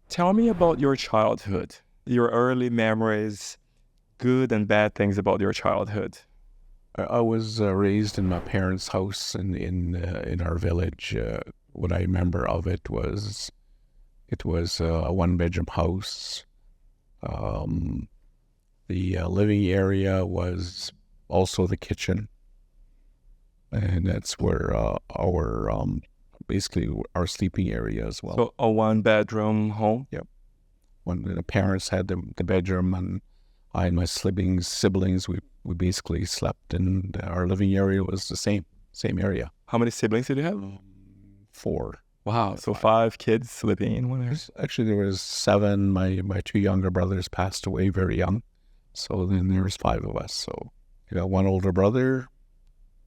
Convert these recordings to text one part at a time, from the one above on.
Tell me about your childhood, your early memories, good and bad things about your childhood. I was raised in my parents' house in our village. What I remember of it was a one-bedroom house. Um, the living area was also the kitchen, and that's where our basically our sleeping area as well. So a one-bedroom home. When the parents had the bedroom, and I and my siblings, we basically slept in our living area was the same area. How many siblings did you have? 4. Wow, so Five. 5 kids sleeping in one area. Actually, there was 7. My 2 younger brothers passed away very young, so then there was 5 of us. So I got 1 older brother,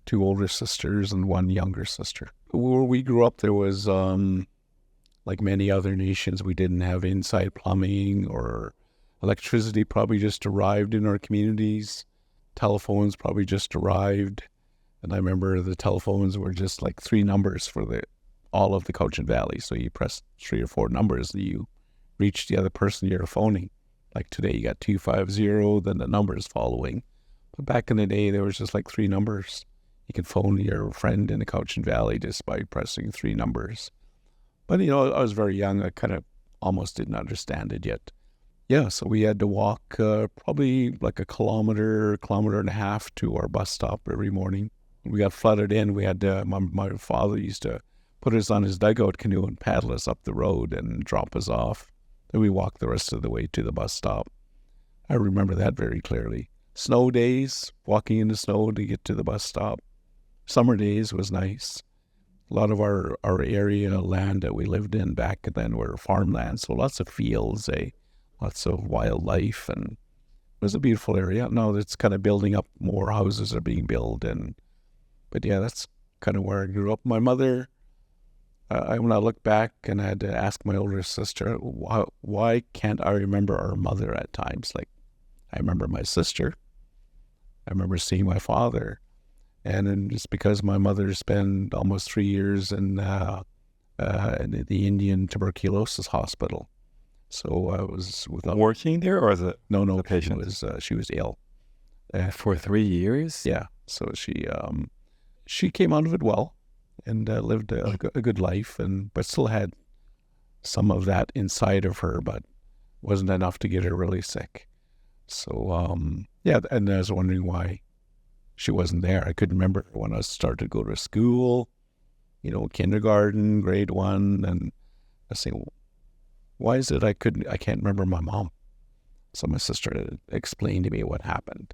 2 older sisters, and 1 younger sister. Where we grew up, there was like many other nations, we didn't have inside plumbing or electricity. Probably just arrived in our communities. Telephones probably just arrived, and I remember the telephones were just like 3 numbers for all of the Cowichan Valley. So you press 3 or 4 numbers, you reach the other person you're phoning. Like today, you got 250, then the numbers following. But back in the day, there was just like 3 numbers. You could phone your friend in the Cowichan Valley just by pressing 3 numbers. But I was very young. I kind of almost didn't understand it yet. Yeah, so we had to walk probably like a kilometer and a half to our bus stop every morning. We got flooded in. We had my father used to put us on his dugout canoe and paddle us up the road and drop us off. Then we walked the rest of the way to the bus stop. I remember that very clearly. Snow days, walking in the snow to get to the bus stop. Summer days was nice. A lot of our area land that we lived in back then were farmland, so lots of fields, lots of wildlife, and it was a beautiful area. Now it's kind of building up, more houses are being built, but yeah, that's kind of where I grew up. My mother, when I look back and I had to ask my older sister, why can't I remember our mother at times? Like, I remember my sister, I remember seeing my father, and then it's because my mother spent almost 3 years in the Indian tuberculosis hospital. So I was Working there, or as a no, a patient? she was ill. For 3 years? Yeah, so she came out of it well and lived a good life, but still had some of that inside of her, but wasn't enough to get her really sick. So yeah, and I was wondering why she wasn't there. I couldn't remember when I started to go to school, kindergarten, grade 1, and I was saying, why is it I can't remember my mom? So my sister explained to me what happened.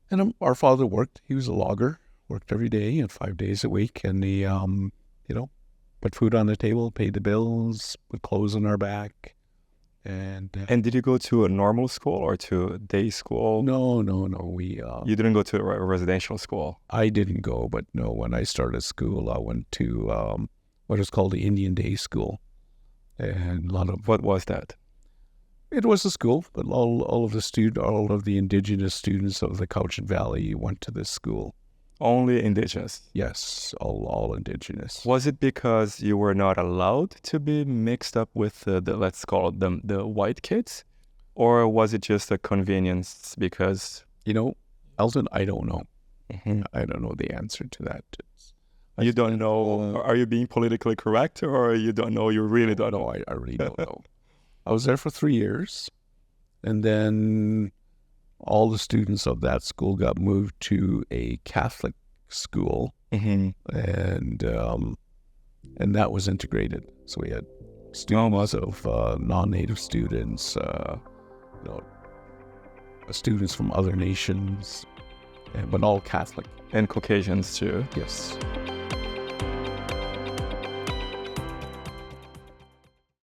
And our father worked. He was a logger, worked every day and 5 days a week. And he, put food on the table, paid the bills, put clothes on our back. And did you go to a normal school or to a day school? No. You didn't go to a residential school? I didn't go, but no, when I started school, I went to what is called the Indian Day School. And What was that? It was a school, but all of the Indigenous students of the Cowichan Valley went to this school. Only Indigenous? Yes, all Indigenous. Was it because you were not allowed to be mixed up with let's call them the white kids? Or was it just a convenience because... Elton, I don't know. Mm-hmm. I don't know the answer to that. You don't know, are you being politically correct, or you don't know, you really don't know? I really don't know. I was there for 3 years, and then all the students of that school got moved to a Catholic school, Mm-hmm. and that was integrated. So we had students of non-native students, students from other nations, but all Catholic. And Caucasians too. Yes.